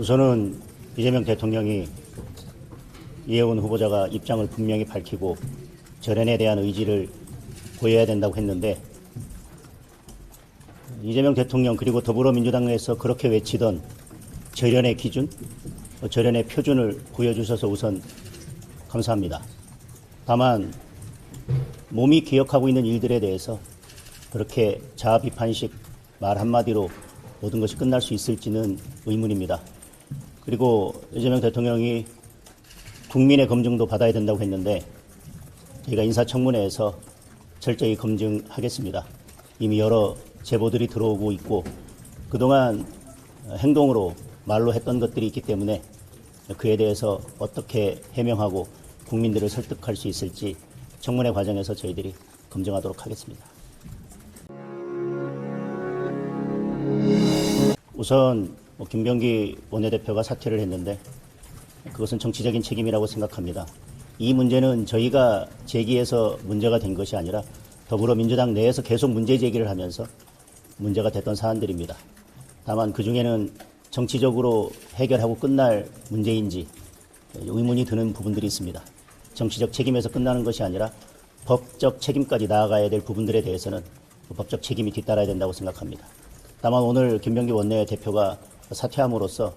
우선은 이재명 대통령이 이해운 후보자가 입장을 분명히 밝히고 절연에 대한 의지를 보여야 된다고 했는데, 이재명 대통령 그리고 더불어민주당 내에서 그렇게 외치던 절연의 기준, 절연의 표준을 보여주셔서 우선 감사합니다. 다만 몸이 기억하고 있는 일들에 대해서 그렇게 자아 비판식 말 한마디로 모든 것이 끝날 수 있을지는 의문입니다. 그리고 이재명 대통령이 국민의 검증도 받아야 된다고 했는데, 저희가 인사청문회에서 철저히 검증하겠습니다. 이미 여러 제보들이 들어오고 있고 그동안 행동으로 말로 했던 것들이 있기 때문에 그에 대해서 어떻게 해명하고 국민들을 설득할 수 있을지 청문회 과정에서 저희들이 검증하도록 하겠습니다. 우선 김병기 원내대표가 사퇴를 했는데 그것은 정치적인 책임이라고 생각합니다. 이 문제는 저희가 제기해서 문제가 된 것이 아니라 더불어민주당 내에서 계속 문제 제기를 하면서 문제가 됐던 사안들입니다. 다만 그중에는 정치적으로 해결하고 끝날 문제인지 의문이 드는 부분들이 있습니다. 정치적 책임에서 끝나는 것이 아니라 법적 책임까지 나아가야 될 부분들에 대해서는 법적 책임이 뒤따라야 된다고 생각합니다. 다만 오늘 김병기 원내대표가 사퇴함으로써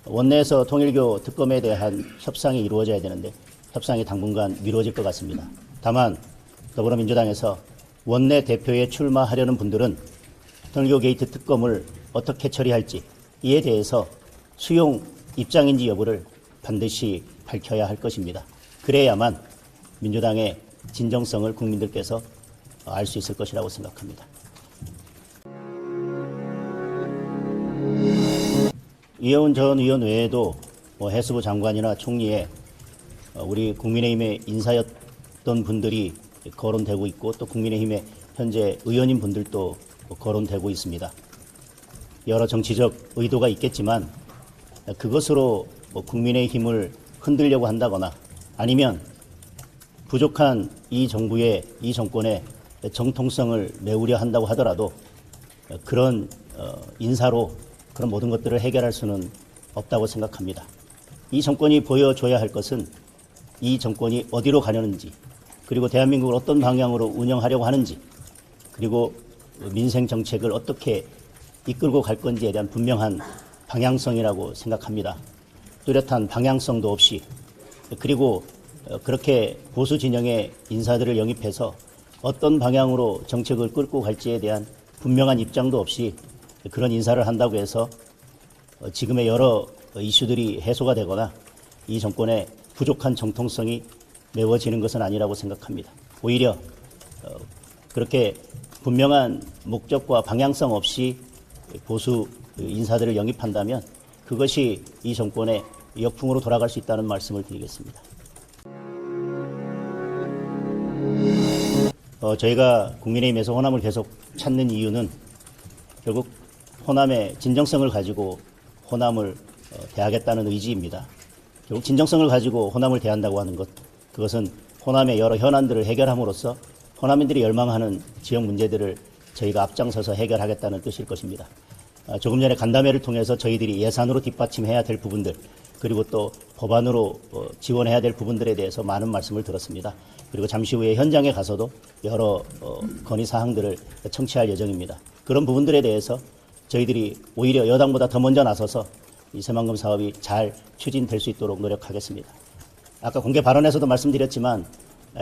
원내에서 통일교 특검에 대한 협상이 이루어져야 되는데 협상이 당분간 미뤄질 것 같습니다. 다만 더불어민주당에서 원내대표에 출마하려는 분들은 통일교 게이트 특검을 어떻게 처리할지 이에 대해서 수용 입장인지 여부를 반드시 밝혀야 할 것입니다. 그래야만 민주당의 진정성을 국민들께서 알 수 있을 것이라고 생각합니다. 이해운 전 의원 외에도 해수부 장관이나 총리에 우리 국민의힘의 인사였던 분들이 거론되고 있고 또 국민의힘의 현재 의원인 분들도 거론되고 있습니다. 여러 정치적 의도가 있겠지만 그것으로 국민의힘을 흔들려고 한다거나 아니면 부족한 이 정부의 이 정권의 정통성을 메우려 한다고 하더라도 그런 인사로 그런 모든 것들을 해결할 수는 없다고 생각합니다. 이 정권이 보여줘야 할 것은 이 정권이 어디로 가려는지, 그리고 대한민국을 어떤 방향으로 운영하려고 하는지, 그리고 민생 정책을 어떻게 이끌고 갈 건지에 대한 분명한 방향성이라고 생각합니다. 뚜렷한 방향성도 없이, 그리고 그렇게 보수 진영의 인사들을 영입해서 어떤 방향으로 정책을 끌고 갈지에 대한 분명한 입장도 없이 그런 인사를 한다고 해서 지금의 여러 이슈들이 해소가 되거나 이 정권의 부족한 정통성이 메워지는 것은 아니라고 생각합니다. 오히려 그렇게 분명한 목적과 방향성 없이 보수 인사들을 영입한다면 그것이 이 정권의 역풍으로 돌아갈 수 있다는 말씀을 드리겠습니다. 저희가 국민의힘에서 호남을 계속 찾는 이유는 결국 호남의 진정성을 가지고 호남을 대하겠다는 의지입니다. 결국 진정성을 가지고 호남을 대한다고 하는 것, 그것은 호남의 여러 현안들을 해결함으로써 호남인들이 열망하는 지역 문제들을 저희가 앞장서서 해결하겠다는 뜻일 것입니다. 조금 전에 간담회를 통해서 저희들이 예산으로 뒷받침해야 될 부분들, 그리고 또 법안으로 지원해야 될 부분들에 대해서 많은 말씀을 들었습니다. 그리고 잠시 후에 현장에 가서도 여러 건의사항들을 청취할 예정입니다. 그런 부분들에 대해서 저희들이 오히려 여당보다 더 먼저 나서서 이 새만금 사업이 잘 추진될 수 있도록 노력하겠습니다. 아까 공개 발언에서도 말씀드렸지만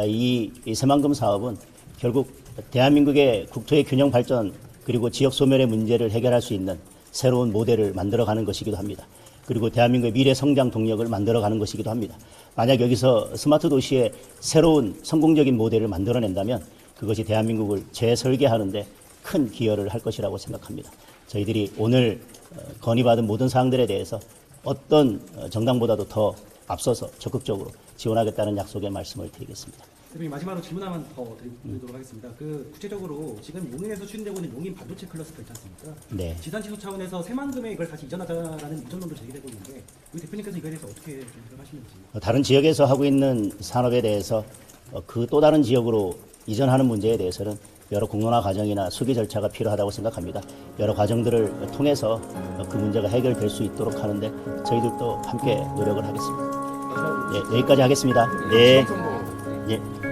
이 새만금 사업은 결국 대한민국의 국토의 균형 발전 그리고 지역 소멸의 문제를 해결할 수 있는 새로운 모델을 만들어가는 것이기도 합니다. 그리고 대한민국의 미래 성장 동력을 만들어가는 것이기도 합니다. 만약 여기서 스마트 도시의 새로운 성공적인 모델을 만들어낸다면 그것이 대한민국을 재설계하는 데 큰 기여를 할 것이라고 생각합니다. 저희들이 오늘 건의받은 모든 사항들에 대해서 어떤 정당보다도 더 앞서서 적극적으로 지원하겠다는 약속의 말씀을 드리겠습니다. 대표님, 마지막으로 질문 하나만 더 드리도록 하겠습니다. 구체적으로 지금 용인에서 추진되고 있는 용인 반도체 클러스터 있지 않습니까? 네. 지산치수 차원에서 새만금에 이걸 다시 이전하자라는 이전론도 제기되고 있는데 우리 대표님께서 이거에 대해서 어떻게 생각하시는지. 다른 지역에서 하고 있는 산업에 대해서 그 또 다른 지역으로 이전하는 문제에 대해서는 여러 공론화 과정이나 수기 절차가 필요하다고 생각합니다. 여러 과정들을 통해서 그 문제가 해결될 수 있도록 하는데 저희들도 함께 노력을 하겠습니다. 예, 여기까지 하겠습니다. 네. 예.